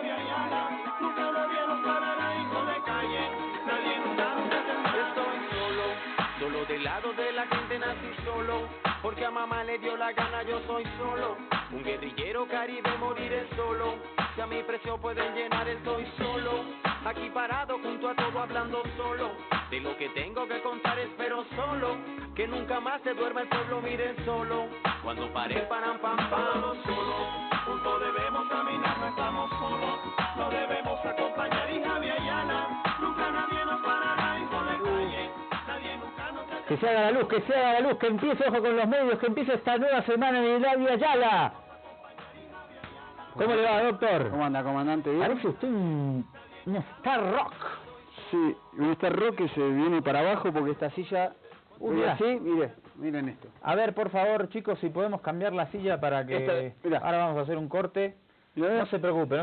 Javier Ayala, nunca nadie nos parará, hijo de calle, nadie nunca nos detendrá. Estoy solo, solo del lado de la gente nací solo, porque a mamá le dio la gana, yo soy solo, un guerrillero caribe, moriré solo, si a mi precio pueden llenar, estoy solo, aquí parado junto a todo hablando solo, de lo que tengo que contar espero solo, que nunca más se duerma el pueblo, miren solo, cuando pare paran pam pam solo, juntos debemos caminar, no estamos solos, no debemos acompañar, y Javier Ayala, nunca nadie nos parará, hijo de calle, nadie nunca nos detendrá. Que se haga la luz, que se haga la luz, que empiece, ojo con los medios, que empiece esta nueva semana en el Javier Ayala. ¿Cómo le va, doctor? ¿Cómo anda, comandante? ¿Bien? Parece usted un Star Rock. Sí, un Star Rock que se viene para abajo porque esta silla... Mira. así, miren esto. A ver, por favor, chicos, si podemos cambiar la silla para que... Mirá. Ahora vamos a hacer un corte. No se preocupe,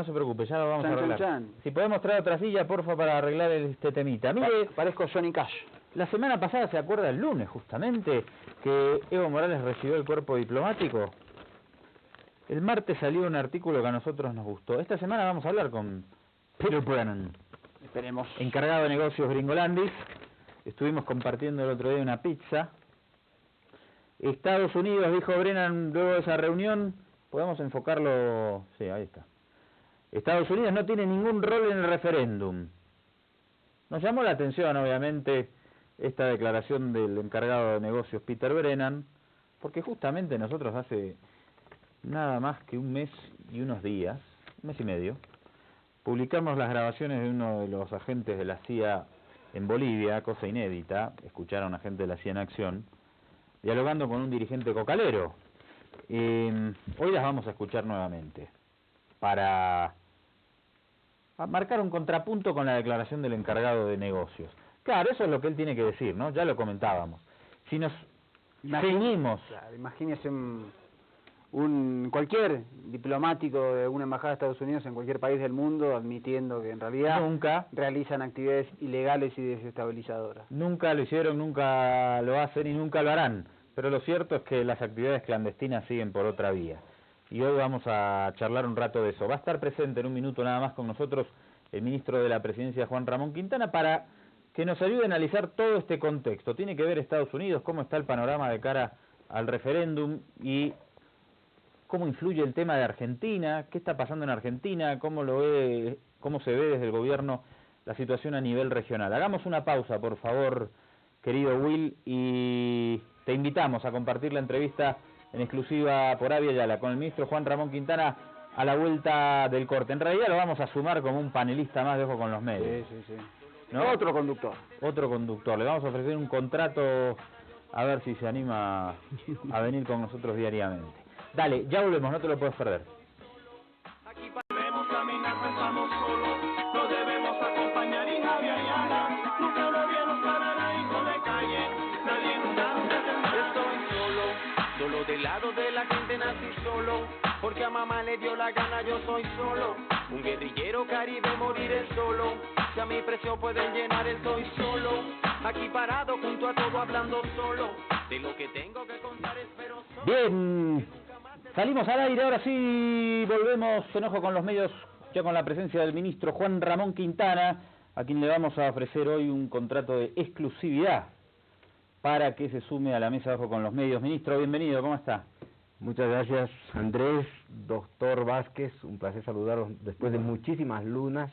ya lo vamos a arreglar. Chan. Si podemos traer otra silla, porfa, para arreglar este temita. Mire, Parezco Johnny Cash. la semana pasada, ¿se acuerda? El lunes, justamente, que Evo Morales recibió el cuerpo diplomático. El martes salió un artículo que a nosotros nos gustó. Esta semana vamos a hablar con Peter Brennan, Esperemos. encargado de negocios Gringolandis. Estuvimos compartiendo el otro día una pizza. Estados Unidos, dijo Brennan luego de esa reunión, podemos enfocarlo... Sí, ahí está. Estados Unidos no tiene ningún rol en el referéndum. Nos llamó la atención, obviamente, esta declaración del encargado de negocios Peter Brennan, porque justamente nosotros hace nada más que un mes y unos días, un mes y medio, publicamos las grabaciones de uno de los agentes de la CIA en Bolivia, cosa inédita, escuchar a un agente de la CIA en acción, dialogando con un dirigente cocalero. Hoy las vamos a escuchar nuevamente, para marcar un contrapunto con la declaración del encargado de negocios. Claro, eso es lo que él tiene que decir, ¿no? Ya lo comentábamos. Si nos ceñimos... Claro, imagínese cualquier diplomático de una embajada de Estados Unidos en cualquier país del mundo admitiendo que en realidad Nunca realizan actividades ilegales y desestabilizadoras. Nunca lo hicieron, nunca lo hacen y nunca lo harán. Pero lo cierto es que las actividades clandestinas siguen por otra vía. Y hoy vamos a charlar un rato de eso. Va a estar presente en un minuto nada más con nosotros el ministro de la Presidencia, Juan Ramón Quintana, para que nos ayude a analizar todo este contexto. Tiene que ver Estados Unidos, cómo está el panorama de cara al referéndum y cómo influye el tema de Argentina, qué está pasando en Argentina, cómo se ve desde el gobierno la situación a nivel regional. Hagamos una pausa, por favor, querido Will, y te invitamos a compartir la entrevista en exclusiva por Javier Ayala con el ministro Juan Ramón Quintana a la vuelta del corte. En realidad lo vamos a sumar como un panelista más de Ojo con los Medios. Sí. ¿No? Otro conductor. Otro conductor. Le vamos a ofrecer un contrato a ver si se anima a venir con nosotros diariamente. Dale, ya volvemos, no te lo puedes perder. Aquí debemos caminar, no estamos solos, no debemos acompañar, y Javier Ayala, nunca nadie nos parará, hijo de calle, nadie nunca nos detendrá. Estoy solo del lado de la gente nací solo, porque a mamá le dio la gana, yo soy solo, un guerrillero caribe, moriré solo, si a mi precio pueden llenar, estoy solo, aquí parado junto a todo hablando solo, de lo que tengo que contar espero solo. Bien, salimos al aire, ahora sí volvemos en Ojo con los Medios, ya con la presencia del ministro Juan Ramón Quintana, a quien le vamos a ofrecer hoy un contrato de exclusividad para que se sume a la mesa de Ojo con los Medios. Ministro, bienvenido, ¿cómo está? Muchas gracias, Andrés, doctor Vázquez, un placer saludaros después de muchísimas lunas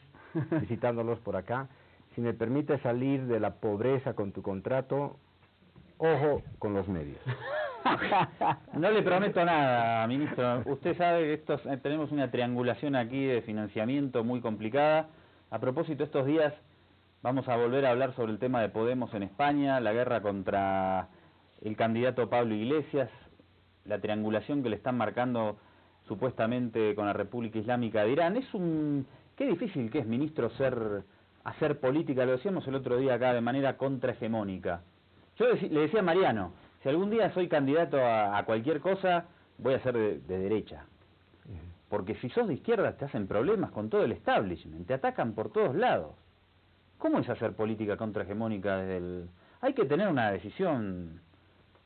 visitándolos por acá. Si me permite salir de la pobreza con tu contrato, ojo con los medios. No le prometo nada, ministro. Usted sabe que tenemos una triangulación aquí de financiamiento muy complicada. A propósito, estos días vamos a volver a hablar sobre el tema de Podemos en España, la guerra contra el candidato Pablo Iglesias, la triangulación que le están marcando supuestamente con la República Islámica de Irán. Qué difícil que es, ministro, hacer política, lo decíamos el otro día acá, de manera contrahegemónica. Yo le decía a Mariano, si algún día soy candidato a cualquier cosa, voy a ser de derecha. Porque si sos de izquierda te hacen problemas con todo el establishment, te atacan por todos lados. ¿Cómo es hacer política contrahegemónica Hay que tener una decisión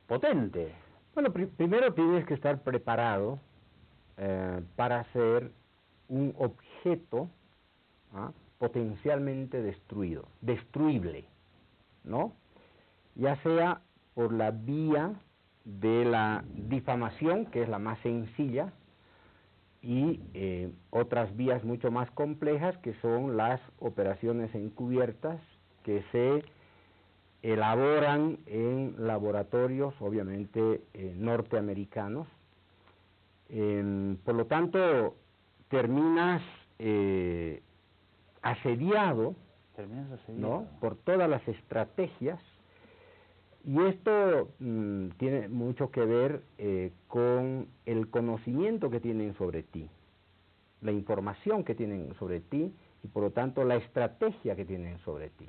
potente. Bueno, primero tienes que estar preparado para hacer un objeto potencialmente destruible, ¿no? Ya sea por la vía de la difamación, que es la más sencilla, y otras vías mucho más complejas, que son las operaciones encubiertas, que se elaboran en laboratorios, obviamente, norteamericanos. Por lo tanto, terminas asediado, ¿no?, por todas las estrategias, y esto tiene mucho que ver con el conocimiento que tienen sobre ti, la información que tienen sobre ti, y por lo tanto la estrategia que tienen sobre ti.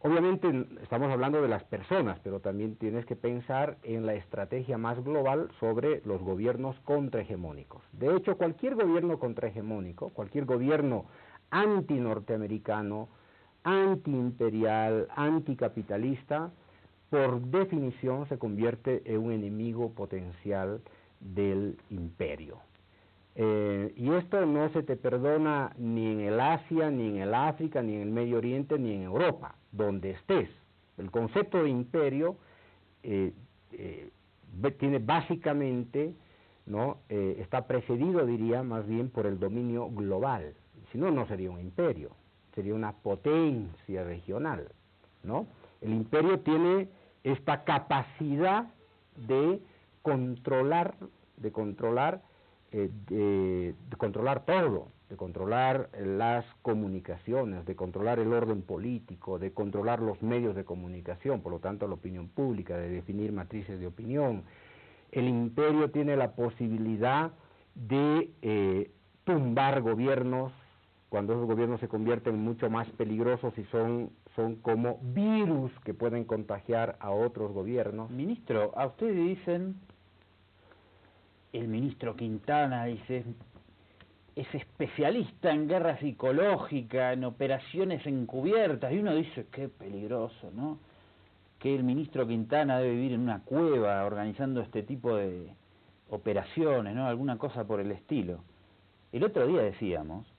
Obviamente estamos hablando de las personas, pero también tienes que pensar en la estrategia más global sobre los gobiernos contrahegemónicos. De hecho, cualquier gobierno contrahegemónico, cualquier gobierno anti-norteamericano, anti-imperial, anticapitalista, por definición se convierte en un enemigo potencial del imperio. Y esto no se te perdona ni en el Asia, ni en el África, ni en el Medio Oriente, ni en Europa, donde estés. El concepto de imperio tiene básicamente, ¿no?, está precedido, diría, más bien por el dominio global. Si no, no sería un imperio, sería una potencia regional, ¿no? El imperio tiene esta capacidad de controlar todo, de controlar las comunicaciones, de controlar el orden político, de controlar los medios de comunicación, por lo tanto la opinión pública, de definir matrices de opinión. El imperio tiene la posibilidad de tumbar gobiernos, cuando esos gobiernos se convierten mucho más peligrosos y son como virus que pueden contagiar a otros gobiernos. Ministro, a usted le dicen, el ministro Quintana dice, es especialista en guerra psicológica, en operaciones encubiertas, y uno dice, qué peligroso, ¿no? Que el ministro Quintana debe vivir en una cueva organizando este tipo de operaciones, ¿no? Alguna cosa por el estilo. El otro día decíamos,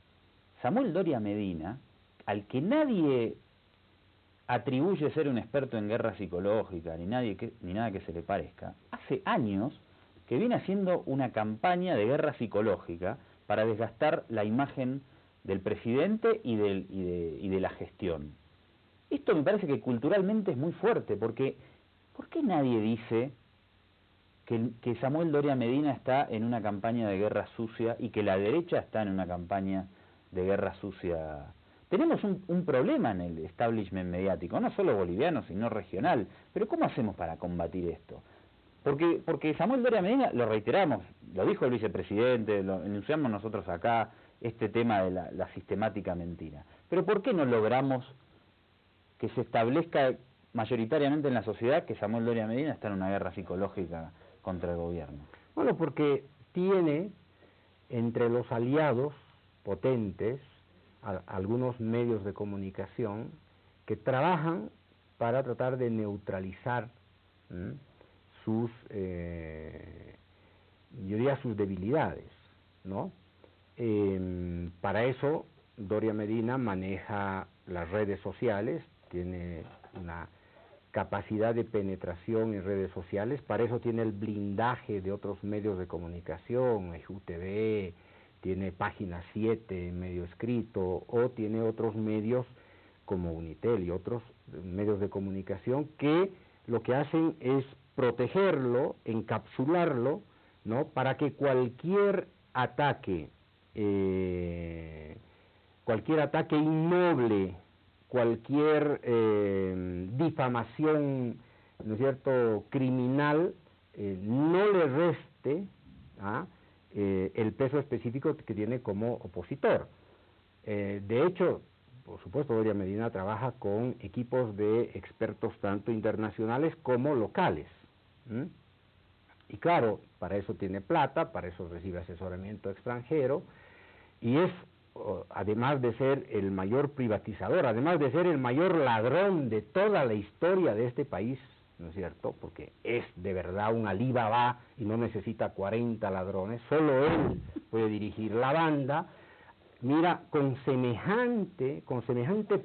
Samuel Doria Medina, al que nadie atribuye ser un experto en guerra psicológica, ni nada que se le parezca, hace años que viene haciendo una campaña de guerra psicológica para desgastar la imagen del presidente y de la gestión. Esto me parece que culturalmente es muy fuerte, porque ¿por qué nadie dice que Samuel Doria Medina está en una campaña de guerra sucia y que la derecha está en una campaña de guerra sucia? Tenemos un problema en el establishment mediático, no solo boliviano, sino regional. Pero ¿cómo hacemos para combatir esto? Porque Samuel Doria Medina, lo reiteramos, lo dijo el vicepresidente, lo enunciamos nosotros acá, este tema de la sistemática mentira. Pero ¿por qué no logramos que se establezca mayoritariamente en la sociedad que Samuel Doria Medina está en una guerra psicológica contra el gobierno? Bueno, porque tiene entre los aliados potentes algunos medios de comunicación que trabajan para tratar de neutralizar sus debilidades, ¿no? Para eso Doria Medina maneja las redes sociales, tiene una capacidad de penetración en redes sociales, para eso tiene el blindaje de otros medios de comunicación, EJUTV, tiene Página 7, medio escrito, o tiene otros medios como Unitel y otros medios de comunicación que lo que hacen es protegerlo, encapsularlo, ¿no?, para que cualquier ataque innoble, cualquier difamación, ¿no es cierto?, criminal, no le reste el peso específico que tiene como opositor. De hecho, por supuesto, Doria Medina trabaja con equipos de expertos tanto internacionales como locales. Y claro, para eso tiene plata, para eso recibe asesoramiento extranjero, y es, además de ser el mayor privatizador, además de ser el mayor ladrón de toda la historia de este país, ¿no es cierto?, porque es de verdad un Alí Baba y no necesita 40 ladrones, solo él puede dirigir la banda. mira, con semejante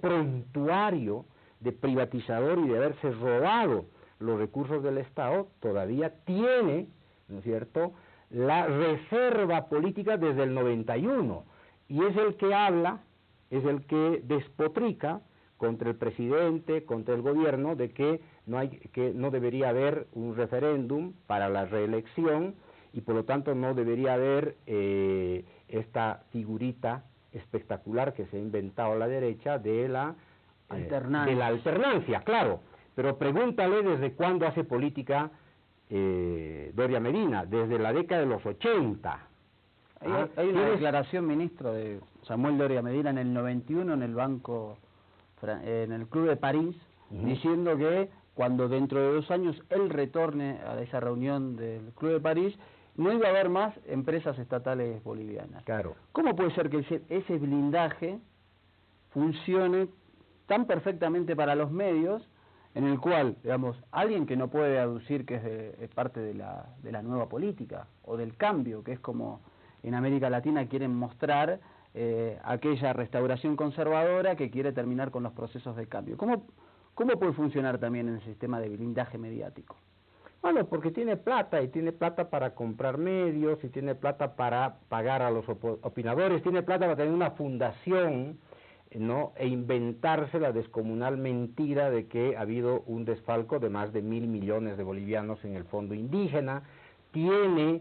prontuario de privatizador y de haberse robado los recursos del Estado, todavía tiene, ¿no es cierto?, la reserva política desde el 91, y es el que habla, es el que despotrica contra el presidente, contra el gobierno, de que no debería haber un referéndum para la reelección, y por lo tanto no debería haber esta figurita espectacular que se ha inventado la derecha de la alternancia, claro. Pero pregúntale desde cuándo hace política Doria Medina, desde la década de los 80. Hay una declaración, ministro, de Samuel Doria Medina en el 91 en el Club de París, diciendo que cuando dentro de 2 años él retorne a esa reunión del Club de París, no iba a haber más empresas estatales bolivianas. Claro. ¿Cómo puede ser que ese blindaje funcione tan perfectamente para los medios, en el cual, digamos, alguien que no puede aducir que es parte de la nueva política o del cambio, que es como en América Latina quieren mostrar aquella restauración conservadora que quiere terminar con los procesos de cambio? ¿Cómo puede funcionar también en el sistema de blindaje mediático? Bueno, porque tiene plata, y tiene plata para comprar medios, y tiene plata para pagar a los opinadores, tiene plata para tener una fundación, ¿no?, e inventarse la descomunal mentira de que ha habido un desfalco de más de 1.000 millones de bolivianos en el fondo indígena. Tiene,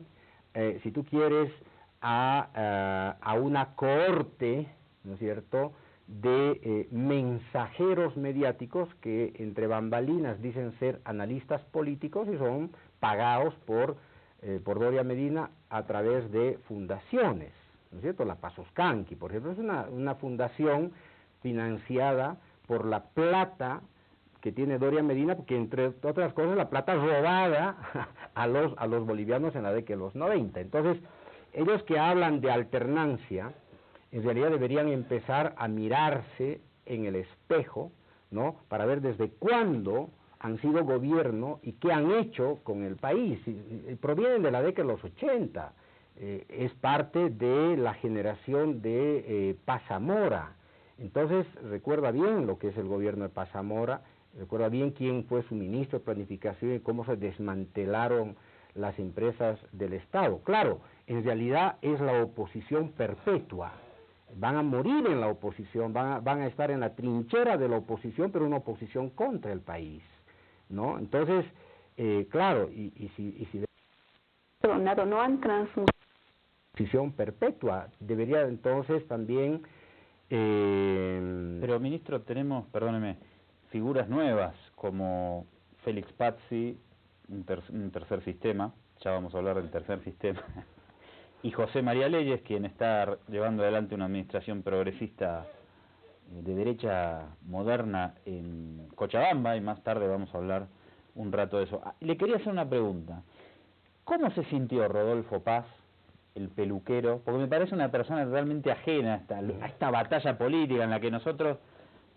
si tú quieres, a una cohorte, ¿no es cierto?, de mensajeros mediáticos que entre bambalinas dicen ser analistas políticos y son pagados por Doria Medina a través de fundaciones, ¿no es cierto? La Pazoscanqui, por ejemplo, es una fundación financiada por la plata que tiene Doria Medina, porque entre otras cosas la plata robada a los bolivianos en la década de los 90. Entonces, ellos que hablan de alternancia, en realidad deberían empezar a mirarse en el espejo, ¿no?, para ver desde cuándo han sido gobierno y qué han hecho con el país. Provienen de la década de los 80, es parte de la generación de Paz Zamora. Entonces, recuerda bien lo que es el gobierno de Paz Zamora, recuerda bien quién fue su ministro de Planificación y cómo se desmantelaron las empresas del Estado. Claro, en realidad es la oposición perpetua. Van a morir en la oposición, van a estar en la trinchera de la oposición, pero una oposición contra el país, ¿no? Entonces, claro, y si no han transmutado oposición perpetua, debería entonces también... Pero, ministro, tenemos, perdóneme, figuras nuevas como Félix Pazzi, un tercer sistema, ya vamos a hablar del tercer sistema, y José María Leyes, quien está llevando adelante una administración progresista de derecha moderna en Cochabamba, y más tarde vamos a hablar un rato de eso. Le quería hacer una pregunta. ¿Cómo se sintió Rodolfo Paz, el peluquero? Porque me parece una persona realmente ajena a esta batalla política en la que nosotros,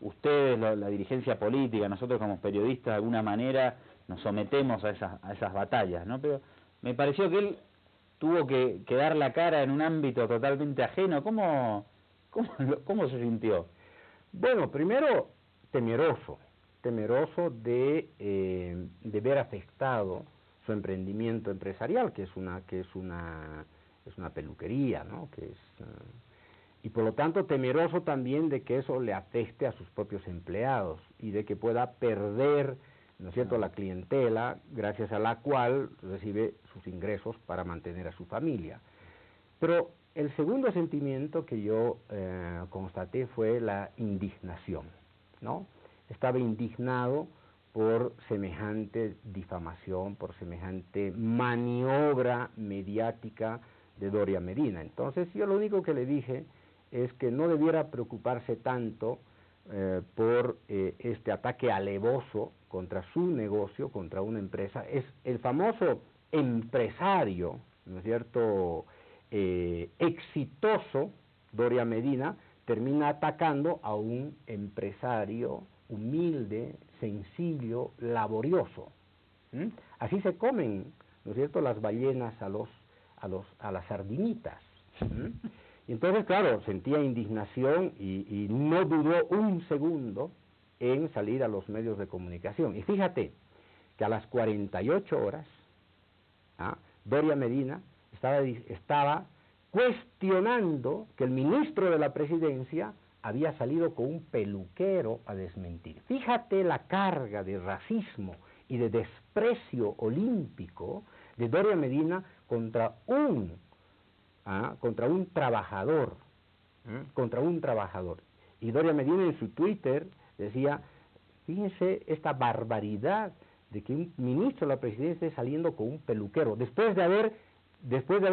ustedes, la dirigencia política, nosotros como periodistas, de alguna manera nos sometemos a esas batallas, ¿no? Pero me pareció que él tuvo que dar la cara en un ámbito totalmente ajeno. ¿Cómo se sintió? Bueno, primero, temeroso de ver afectado su emprendimiento empresarial, que es una peluquería, ¿no? Y por lo tanto temeroso también de que eso le afecte a sus propios empleados y de que pueda perder, ¿no es cierto?, la clientela, gracias a la cual recibe sus ingresos para mantener a su familia. Pero el segundo sentimiento que yo constaté fue la indignación, ¿no? Estaba indignado por semejante difamación, por semejante maniobra mediática de Doria Medina. Entonces yo lo único que le dije es que no debiera preocuparse tanto por este ataque alevoso contra su negocio, contra una empresa. Es el famoso empresario, ¿no es cierto?, exitoso, Doria Medina, termina atacando a un empresario humilde, sencillo, laborioso. Así se comen, ¿no es cierto?, las ballenas a las sardinitas. Y entonces, claro, sentía indignación y no dudó un segundo en salir a los medios de comunicación. Y fíjate que a las 48 horas, Doria Medina estaba cuestionando que el ministro de la Presidencia había salido con un peluquero a desmentir. Fíjate la carga de racismo y de desprecio olímpico de Doria Medina contra un trabajador, Y Doria Medina en su Twitter decía, fíjense esta barbaridad de que un ministro de la Presidencia esté saliendo con un peluquero, después de haber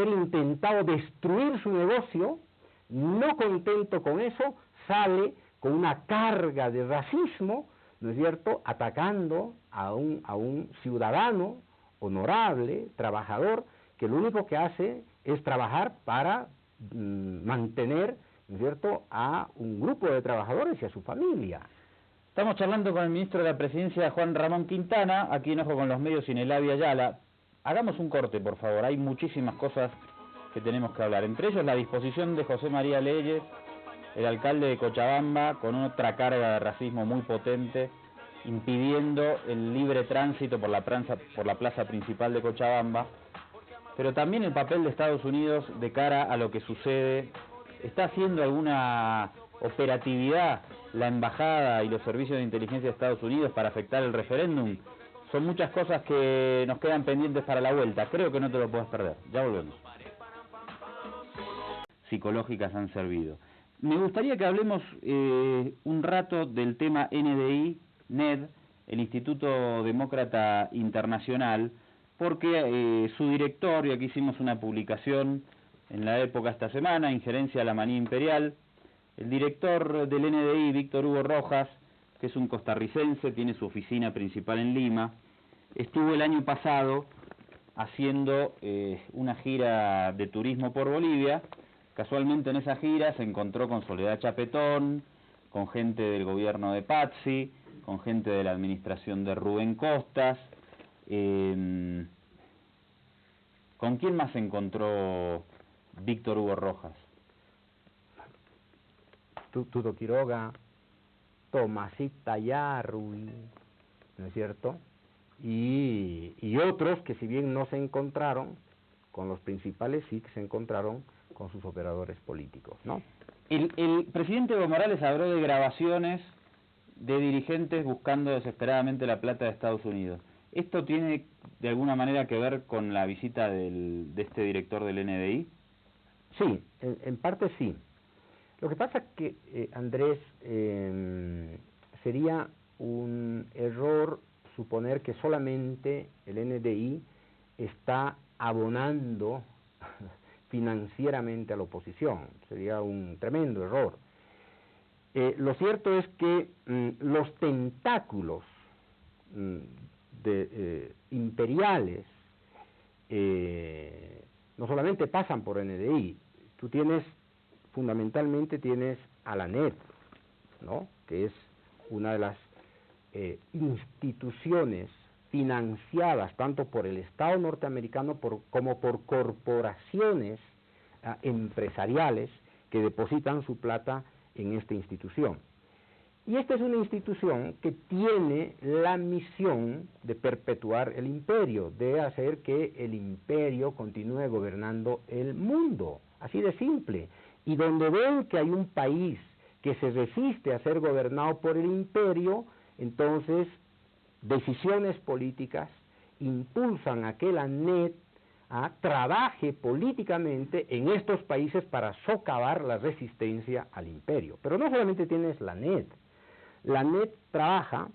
intentado destruir su negocio. No contento con eso, sale con una carga de racismo, ¿no es cierto?, atacando a un ciudadano honorable, trabajador, que lo único que hace es trabajar para mantener, ¿no es cierto?, a un grupo de trabajadores y a su familia. Estamos charlando con el ministro de la Presidencia, Juan Ramón Quintana, aquí en Ojo con los Medios y en el Avia Yala. Hagamos un corte, por favor, hay muchísimas cosas que tenemos que hablar. Entre ellos, la disposición de José María Leyes, el alcalde de Cochabamba, con otra carga de racismo muy potente, impidiendo el libre tránsito por la plaza principal de Cochabamba, pero también el papel de Estados Unidos de cara a lo que sucede. ¿Está haciendo alguna operatividad la embajada y los servicios de inteligencia de Estados Unidos para afectar el referéndum? Son muchas cosas que nos quedan pendientes para la vuelta. Creo que no te lo puedes perder. Ya volvemos. Psicológicas han servido. Me gustaría que hablemos un rato del tema NED, el Instituto Demócrata Internacional, porque su director, y aquí hicimos una publicación en la época esta semana, Injerencia a la Manía Imperial, el director del NDI, Víctor Hugo Rojas, que es un costarricense, tiene su oficina principal en Lima, estuvo el año pasado haciendo una gira de turismo por Bolivia. Casualmente en esa gira se encontró con Soledad Chapetón, con gente del gobierno de Pazzi, con gente de la administración de Rubén Costas. ¿Con quién más se encontró Víctor Hugo Rojas? Tuto Quiroga, Tomasita Yarruy, ¿no es cierto? Y otros que, si bien no se encontraron con los principales, sí que se encontraron con sus operadores políticos, ¿no? El presidente Evo Morales habló de grabaciones de dirigentes buscando desesperadamente la plata de Estados Unidos. ¿Esto tiene de alguna manera que ver con la visita de este director del NDI? Sí, en parte sí. Lo que pasa es que, Andrés, sería un error suponer que solamente el NDI está abonando financieramente a la oposición. Sería un tremendo error. Lo cierto es que los tentáculos imperiales no solamente pasan por NDI. Tú fundamentalmente tienes a la NED, ¿no?, que es una de las instituciones financiadas tanto por el Estado norteamericano como por corporaciones empresariales que depositan su plata en esta institución. Y esta es una institución que tiene la misión de perpetuar el imperio, de hacer que el imperio continúe gobernando el mundo, así de simple. Y donde ven que hay un país que se resiste a ser gobernado por el imperio, entonces decisiones políticas impulsan a que la NED trabaje políticamente en estos países para socavar la resistencia al imperio. Pero no solamente tienes la NED trabaja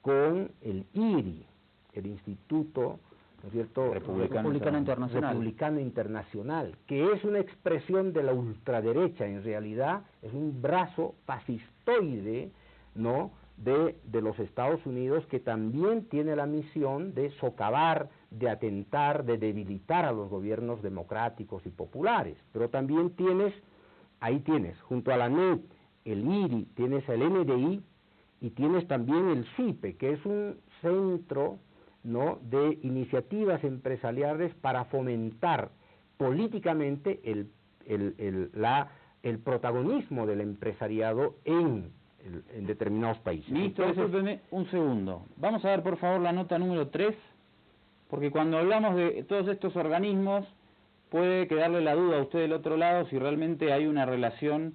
con el IRI, el Instituto, ¿no es cierto?, Republicano Internacional, que es una expresión de la ultraderecha. En realidad es un brazo fascistoide, ¿no?, de los Estados Unidos, que también tiene la misión de socavar, de atentar, de debilitar a los gobiernos democráticos y populares. Pero también ahí tienes, junto a la NED, el IRI, tienes el NDI y tienes también el CIPE, que es un centro, ¿no?, de iniciativas empresariales para fomentar políticamente la el protagonismo del empresariado en determinados países. Ministro, discúlpeme un segundo. Vamos a ver, por favor, la nota número 3, porque cuando hablamos de todos estos organismos, puede quedarle la duda a usted del otro lado si realmente hay una relación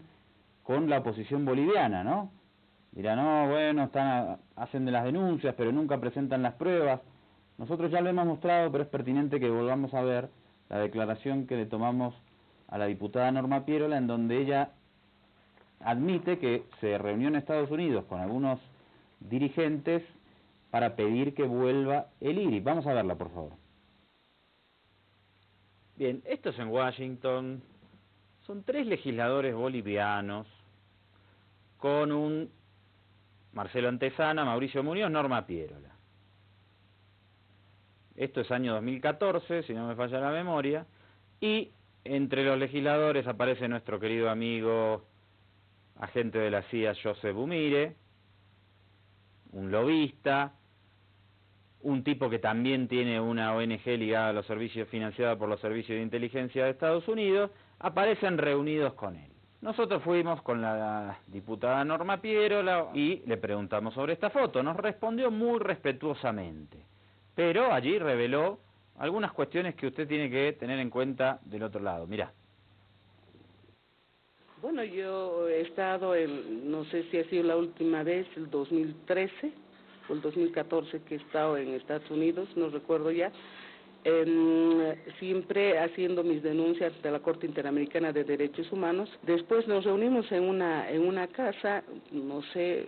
con la oposición boliviana, ¿no? Dirá, no, bueno, hacen de las denuncias, pero nunca presentan las pruebas. Nosotros ya lo hemos mostrado, pero es pertinente que volvamos a ver la declaración que le tomamos a la diputada Norma Pierola, en donde ella admite que se reunió en Estados Unidos con algunos dirigentes para pedir que vuelva el IRI. Vamos a verla, por favor. Bien, esto es en Washington. Son 3 legisladores bolivianos con un Marcelo Antesana, Mauricio Muñoz, Norma Pierola. Esto es año 2014, si no me falla la memoria, y entre los legisladores aparece nuestro querido amigo, agente de la CIA, Joseph Bumire, un lobista, un tipo que también tiene una ONG ligada a los servicios, financiada por los servicios de inteligencia de Estados Unidos, aparecen reunidos con él. Nosotros fuimos con la diputada Norma Pierola y le preguntamos sobre esta foto. Nos respondió muy respetuosamente, pero allí reveló algunas cuestiones que usted tiene que tener en cuenta del otro lado. Mirá. Bueno, yo he estado no sé si ha sido la última vez, el 2013 o el 2014 que he estado en Estados Unidos, no recuerdo ya, siempre haciendo mis denuncias de la Corte Interamericana de Derechos Humanos. Después nos reunimos en una casa, no sé,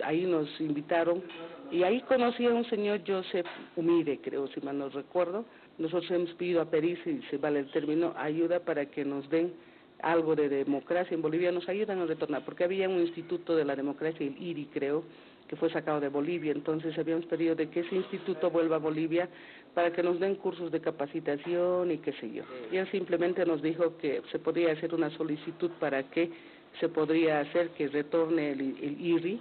ahí nos invitaron, y ahí conocí a un señor Joseph Bumire, creo, si mal no recuerdo. Nosotros hemos pedido a Pericia, y se vale el término, ayuda para que nos den algo de democracia en Bolivia, nos ayudan a retornar, porque había un instituto de la democracia, el IRI, creo, que fue sacado de Bolivia. Entonces habíamos pedido de que ese instituto vuelva a Bolivia para que nos den cursos de capacitación y qué sé yo. Y él simplemente nos dijo que se podría hacer una solicitud para que se podría hacer que retorne el IRI,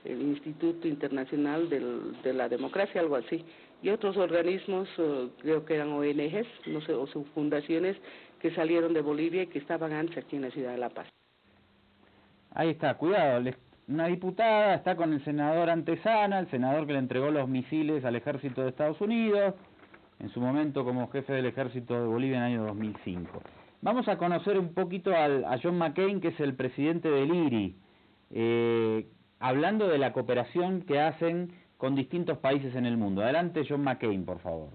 el Instituto Internacional de la Democracia, algo así, y otros organismos, creo que eran ONGs, no sé, o subfundaciones que salieron de Bolivia y que estaban antes aquí en la ciudad de La Paz. Ahí está, cuidado, una diputada está con el senador Antesana, el senador que le entregó los misiles al ejército de Estados Unidos, en su momento como jefe del ejército de Bolivia en el año 2005. Vamos a conocer un poquito a John McCain, que es el presidente del IRI, hablando de la cooperación que hacen con distintos países en el mundo. Adelante, John McCain, por favor.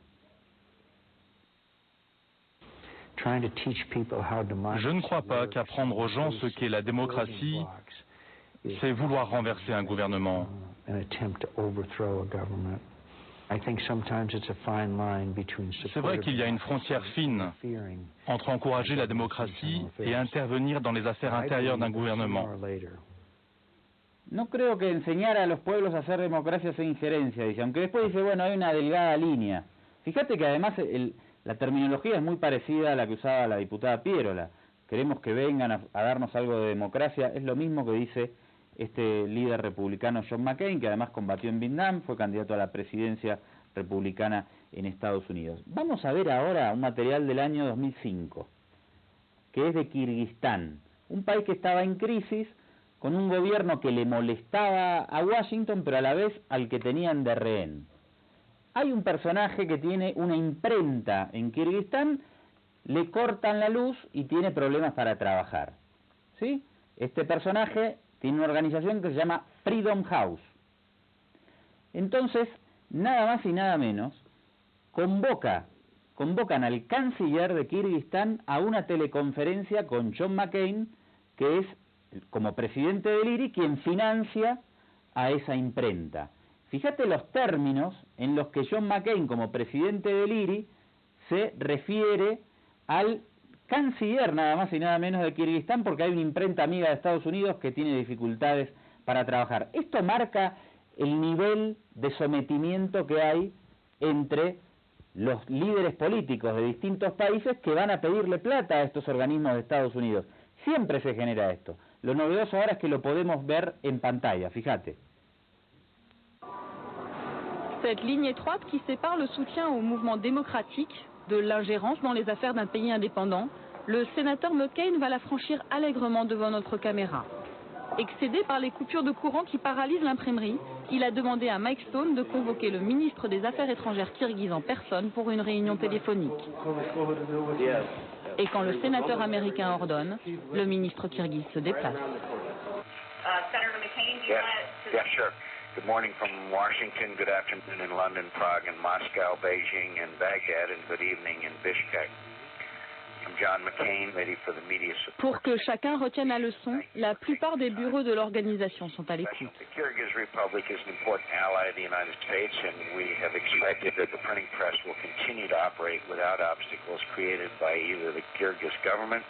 Je ne crois pas qu'apprendre aux gens ce qu'est la démocratie, c'est vouloir renverser un gouvernement. C'est vrai qu'il y a une frontière fine entre encourager la démocratie et intervenir dans les affaires intérieures d'un gouvernement. No creo que enseñar a los pueblos a hacer democracia sea injerencia, dice, aunque después dice, bueno, hay una delgada línea. Fíjate que además la terminología es muy parecida a la que usaba la diputada Pierola. Queremos que vengan a darnos algo de democracia. Es lo mismo que dice este líder republicano John McCain, que además combatió en Vietnam, fue candidato a la presidencia republicana en Estados Unidos. Vamos a ver ahora un material del año 2005, que es de Kirguistán, un país que estaba en crisis, con un gobierno que le molestaba a Washington, pero a la vez al que tenían de rehén. Hay un personaje que tiene una imprenta en Kirguistán, le cortan la luz y tiene problemas para trabajar, ¿sí? Este personaje tiene una organización que se llama Freedom House. Entonces, nada más y nada menos, convocan al canciller de Kirguistán a una teleconferencia con John McCain, que es, como presidente del IRI, quien financia a esa imprenta. Fíjate los términos en los que John McCain, como presidente del IRI, se refiere al canciller nada más y nada menos de Kirguistán, porque hay una imprenta amiga de Estados Unidos que tiene dificultades para trabajar. Esto marca el nivel de sometimiento que hay entre los líderes políticos de distintos países que van a pedirle plata a estos organismos de Estados Unidos. Siempre se genera esto. Lo novedoso ahora es que lo podemos ver en pantalla, fíjate. Cette ligne étroite qui sépare le soutien au mouvement démocratique de l'ingérence dans les affaires d'un pays indépendant, le sénateur McCain va la franchir allègrement devant notre caméra. Excédé par les coupures de courant qui paralysent l'imprimerie, il a demandé à Mike Stone de convoquer le ministre des Affaires étrangères kirghize en personne pour une réunion téléphonique. Et quand le sénateur américain ordonne, le ministre kirghize se déplace. Senator McCain, do you want to... Yeah, sure. Good morning from Washington, good afternoon in London, Prague, and Moscow, Beijing, and Baghdad, and good evening in Bishkek. I'm John McCain, ready for the media support. Pour que chacun retienne la leçon, la plupart des bureaux de l'organisation sont à l'écoute. The Kyrgyz Republic is an important ally of the United States, and we have expected that the printing press will continue to operate without obstacles created by either the Kyrgyz government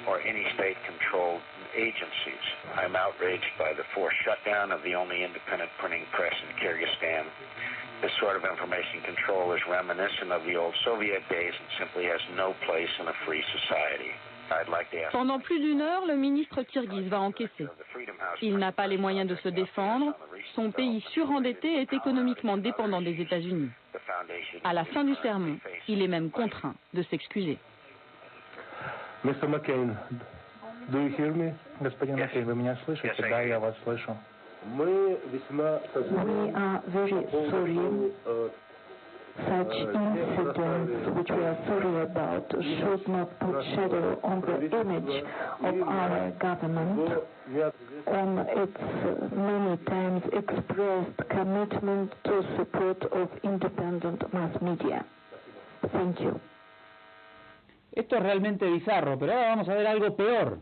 or any state-controlled agencies. I'm outraged by the forced shutdown of the only independent printing press in Kyrgyzstan. This sort of information control is reminiscent of the old Soviet days and simply has no place in a free society. I'd like to ask... Pendant plus d'une heure, le ministre kirghize va encaisser. Il n'a pas les moyens de se défendre. Son pays surendetté est économiquement dépendant des États-Unis. À la fin du sermon, il est même contraint de s'excuser. Mr. McCain, do you hear me? Господин McCain, вы меня слышите? Да, я вас слышу. We are very sorry. Such incidents, which we are sorry about, should not put shadow on the image of our government, on its many times expressed commitment to support of independent mass media. Thank you. Esto es realmente bizarro, pero ahora vamos a ver algo peor.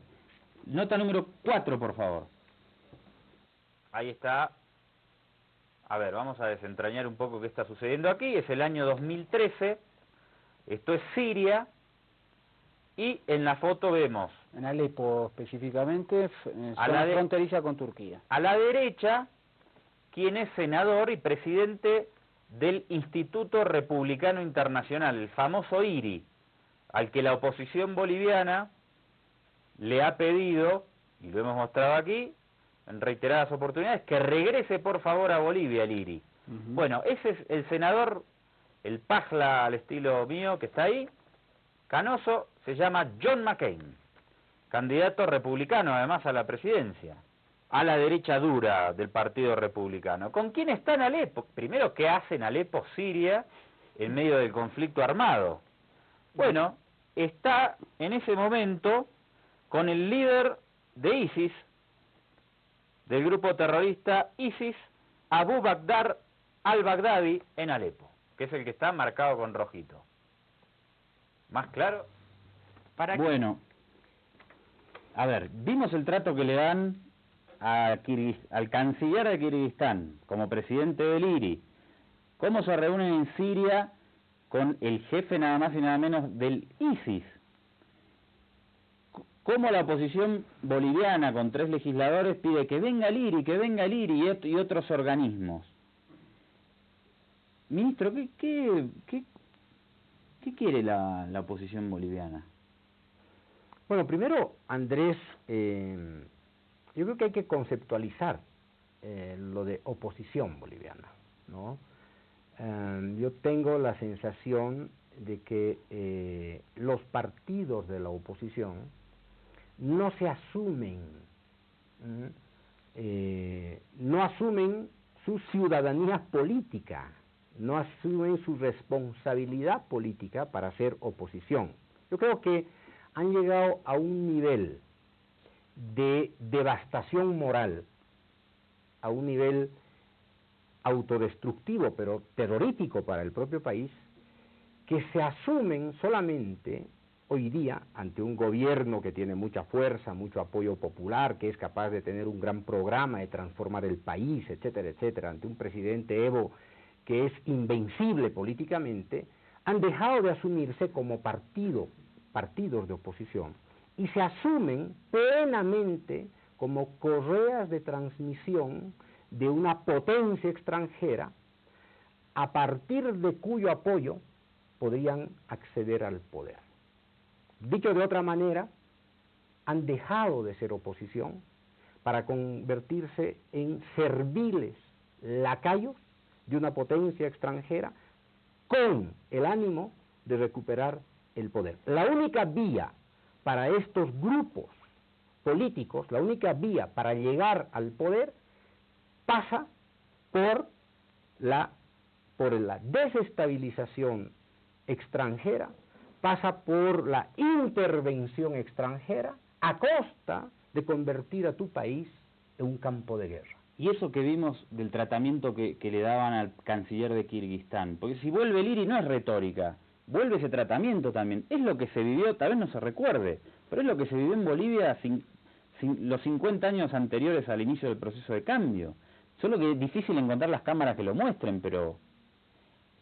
Nota número 4, por favor. Ahí está. A ver, vamos a desentrañar un poco qué está sucediendo aquí. Es el año 2013. Esto es Siria. Y en la foto vemos... En Alepo específicamente, zona fronteriza con Turquía. A la derecha, quien es senador y presidente del Instituto Republicano Internacional, el famoso IRI, al que la oposición boliviana le ha pedido, y lo hemos mostrado aquí, en reiteradas oportunidades, que regrese por favor a Bolivia el IRI. Bueno, ese es el senador, el pajla al estilo mío que está ahí, canoso, se llama John McCain, candidato republicano además a la presidencia, a la derecha dura del Partido Republicano. ¿Con quién está en Alepo? Primero, ¿qué hace en Alepo, Siria, en medio del conflicto armado? Bueno, está en ese momento con el líder de ISIS, del grupo terrorista ISIS, Abu Bakr al-Baghdadi, en Alepo, que es el que está marcado con rojito. ¿Más claro? Bueno, a ver, vimos el trato que le dan a al canciller de Kirguistán como presidente del IRI, cómo se reúnen en Siria con el jefe nada más y nada menos del ISIS, cómo la oposición boliviana con 3 legisladores pide que venga el IRI y otros organismos. Ministro, ¿qué quiere la oposición boliviana? Bueno, primero, Andrés, yo creo que hay que conceptualizar lo de oposición boliviana, ¿no? Yo tengo la sensación de que los partidos de la oposición no se asumen, no asumen su ciudadanía política, no asumen su responsabilidad política para hacer oposición. Yo creo que han llegado a un nivel de devastación moral, a un nivel autodestructivo, pero terrorífico para el propio país, que se asumen solamente hoy día ante un gobierno que tiene mucha fuerza, mucho apoyo popular, que es capaz de tener un gran programa de transformar el país, etcétera, etcétera, ante un presidente Evo que es invencible políticamente, han dejado de asumirse como partidos de oposición y se asumen plenamente como correas de transmisión de una potencia extranjera a partir de cuyo apoyo podrían acceder al poder. Dicho de otra manera, han dejado de ser oposición para convertirse en serviles lacayos de una potencia extranjera con el ánimo de recuperar el poder. La única vía para estos grupos políticos, la única vía para llegar al poder pasa por la desestabilización extranjera, pasa por la intervención extranjera a costa de convertir a tu país en un campo de guerra. Y eso que vimos del tratamiento que le daban al canciller de Kirguistán, porque si vuelve Liri no es retórica, vuelve ese tratamiento también, es lo que se vivió, tal vez no se recuerde, pero es lo que se vivió en Bolivia los 50 años anteriores al inicio del proceso de cambio. Solo que es difícil encontrar las cámaras que lo muestren, pero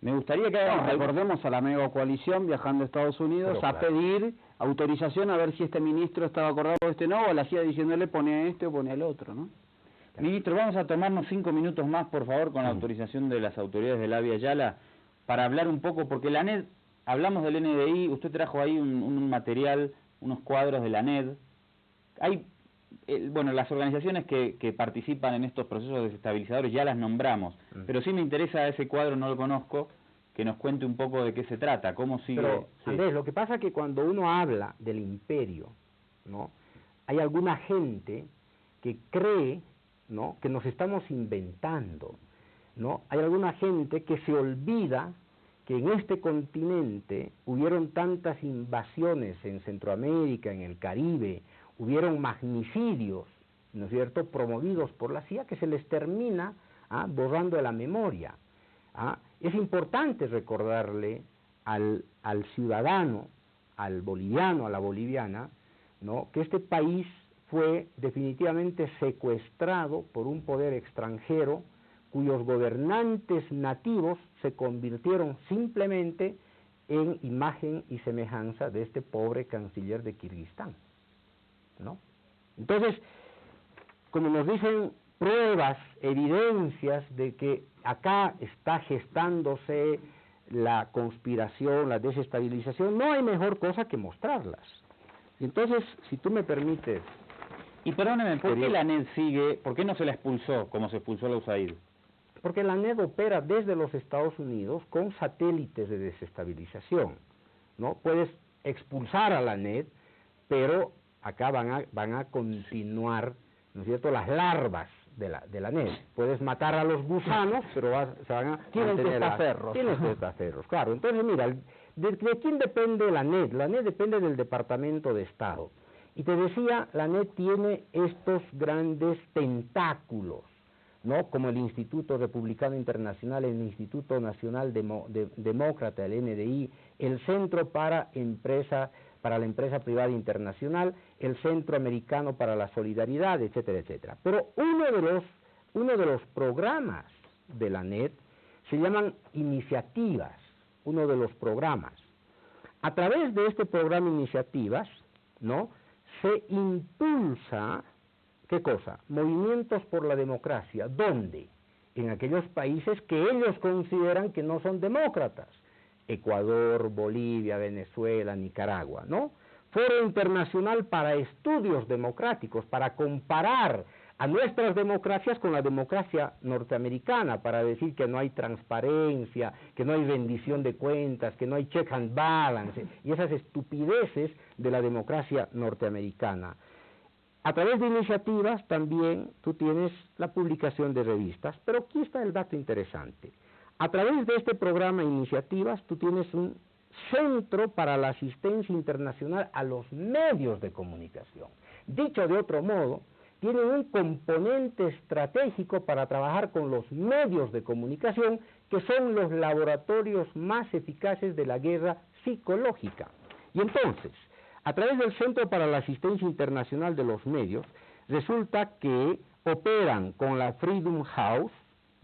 me gustaría que recordemos a la mega coalición viajando a Estados Unidos a pedir autorización a ver si este ministro estaba acordado o este no, o la CIA diciéndole pone a este o pone al otro, ¿no? Ministro, vamos a tomarnos 5 minutos más, por favor, con la autorización de las autoridades de la Vía Yala, para hablar un poco, porque la NED, hablamos del NDI, usted trajo ahí un material, unos cuadros de la NED. Hay, bueno, las organizaciones que participan en estos procesos desestabilizadores ya las nombramos, pero sí me interesa ese cuadro, no lo conozco, que nos cuente un poco de qué se trata, cómo sigue. Pero, Andrés, lo que pasa es que cuando uno habla del imperio, ¿no?, hay alguna gente que cree, ¿no?, que nos estamos inventando, ¿no? Hay alguna gente que se olvida que en este continente hubieron tantas invasiones en Centroamérica, en el Caribe, hubieron magnicidios, ¿no es cierto?, promovidos por la CIA, que se les termina borrando de la memoria. Es importante recordarle al ciudadano, al boliviano, a la boliviana, ¿no?, que este país fue definitivamente secuestrado por un poder extranjero cuyos gobernantes nativos se convirtieron simplemente en imagen y semejanza de este pobre canciller de Kirguistán, ¿no? Entonces, como nos dicen pruebas, evidencias de que acá está gestándose la conspiración, la desestabilización, no hay mejor cosa que mostrarlas. Entonces, si tú me permites... Y perdóneme, ¿por qué la NED sigue? ¿Por qué no se la expulsó como se expulsó a la USAID? Porque la NED opera desde los Estados Unidos con satélites de desestabilización, ¿no? Puedes expulsar a la NED, pero acá van a continuar, ¿no es cierto?, las larvas de la NED. Puedes matar a los gusanos, pero se van a... Tienen testaferros. Tienen testaferros, claro. Entonces, mira, ¿de quién depende la NED? La NED depende del Departamento de Estado. Y te decía, la NED tiene estos grandes tentáculos, ¿no?, como el Instituto Republicano Internacional, el Instituto Nacional Demócrata, el NDI, el Centro para la Empresa Privada Internacional, el Centro Americano para la Solidaridad, etcétera, etcétera. Pero uno de los programas de la NED se llaman iniciativas, uno de los programas. A través de este programa Iniciativas, ¿no?, se impulsa, ¿qué cosa? Movimientos por la democracia. ¿Dónde? En aquellos países que ellos consideran que no son demócratas. Ecuador, Bolivia, Venezuela, Nicaragua, ¿no? Foro Internacional para Estudios Democráticos, para comparar a nuestras democracias con la democracia norteamericana, para decir que no hay transparencia, que no hay rendición de cuentas, que no hay check and balance, y esas estupideces de la democracia norteamericana. A través de iniciativas también tú tienes la publicación de revistas, pero aquí está el dato interesante. A través de este programa Iniciativas tú tienes un Centro para la Asistencia Internacional a los Medios de Comunicación. Dicho de otro modo, tienen un componente estratégico para trabajar con los medios de comunicación, que son los laboratorios más eficaces de la guerra psicológica. Y entonces, a través del Centro para la Asistencia Internacional de los Medios, resulta que operan con la Freedom House.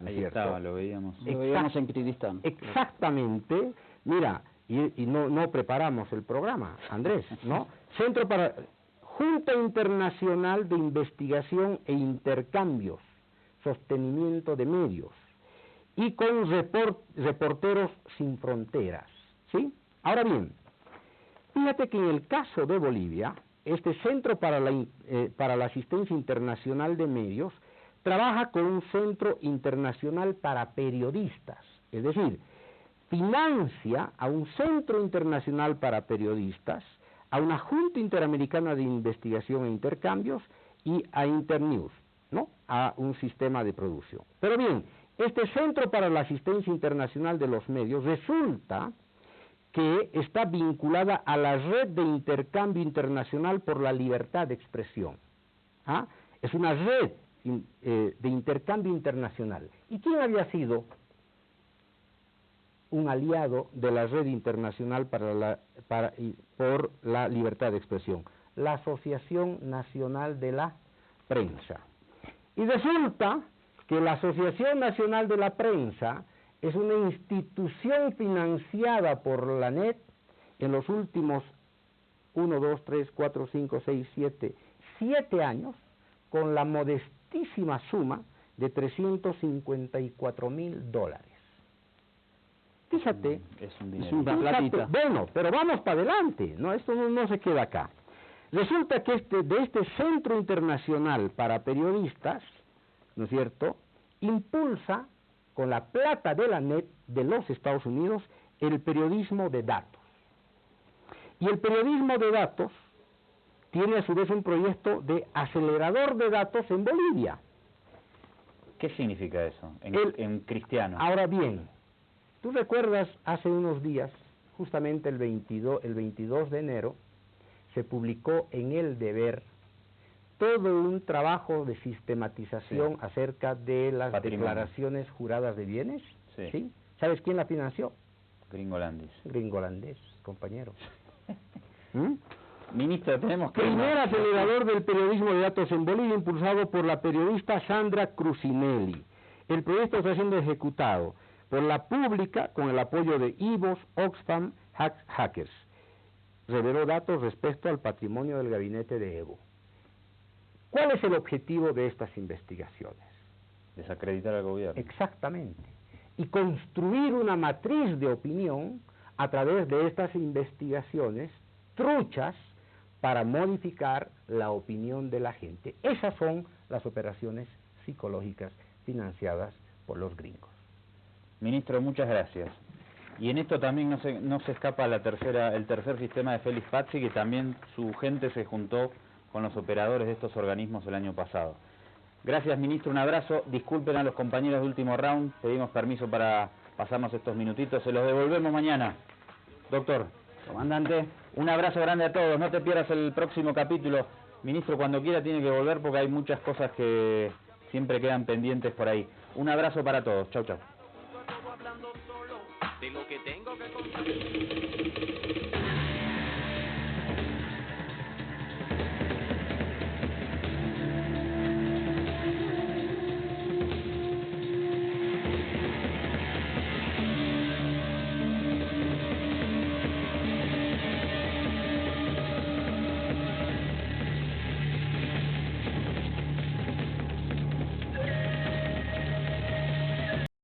Ahí estaba, lo veíamos. Lo veíamos en Kirguistán. Exactamente. Mira, y no preparamos el programa, Andrés, ¿no? Centro para... Junta Internacional de Investigación e Intercambios, Sostenimiento de Medios, y con Reporteros Sin Fronteras, ¿sí? Ahora bien, fíjate que en el caso de Bolivia, este Centro para la Asistencia Internacional de Medios trabaja con un Centro Internacional para Periodistas, es decir, financia a un Centro Internacional para Periodistas a una Junta Interamericana de Investigación e Intercambios y a Internews, ¿no? A un sistema de producción. Pero bien, este Centro para la Asistencia Internacional de los Medios resulta que está vinculada a la Red de Intercambio Internacional por la Libertad de Expresión. ¿Ah? Es una red de intercambio internacional. ¿Y quién había sido un aliado de la Red Internacional por la Libertad de Expresión? La Asociación Nacional de la Prensa. Y resulta que la Asociación Nacional de la Prensa es una institución financiada por la NET en los últimos 1, 2, 3, 4, 5, 6, 7 años, con la modestísima suma de $354,000. Fíjate, es un dinero. Es una platita. Bueno, pero vamos para adelante, ¿no? Esto no se queda acá. Resulta que de este Centro Internacional para Periodistas, ¿no es cierto?, impulsa con la plata de la NET de los Estados Unidos el periodismo de datos. Y el periodismo de datos tiene a su vez un proyecto de acelerador de datos en Bolivia. ¿Qué significa eso en cristiano? Ahora bien, tú recuerdas hace unos días, justamente el 22 de enero, se publicó en El Deber todo un trabajo de sistematización acerca de las declaraciones juradas de bienes. Sí. ¿Sabes quién la financió? Gringolandés. Gringolandés, compañero. Ministro, tenemos que... Primer acelerador del periodismo de datos en Bolivia, impulsado por la periodista Sandra Crucinelli. El proyecto está siendo ejecutado por la pública con el apoyo de IVOS, Oxfam, Hackers. Reveló datos respecto al patrimonio del gabinete de Evo. ¿Cuál es el objetivo de estas investigaciones? Desacreditar al gobierno. Exactamente. Y construir una matriz de opinión a través de estas investigaciones truchas para modificar la opinión de la gente. Esas son las operaciones psicológicas financiadas por los gringos. Ministro, muchas gracias. Y en esto también no se escapa el tercer sistema de Félix Pazzi, que también su gente se juntó con los operadores de estos organismos el año pasado. Gracias, ministro, un abrazo. Disculpen a los compañeros de Último Round, pedimos permiso para pasarnos estos minutitos, se los devolvemos mañana. Doctor. Comandante. Un abrazo grande a todos, no te pierdas el próximo capítulo. Ministro, cuando quiera tiene que volver porque hay muchas cosas que siempre quedan pendientes por ahí. Un abrazo para todos, chau chau.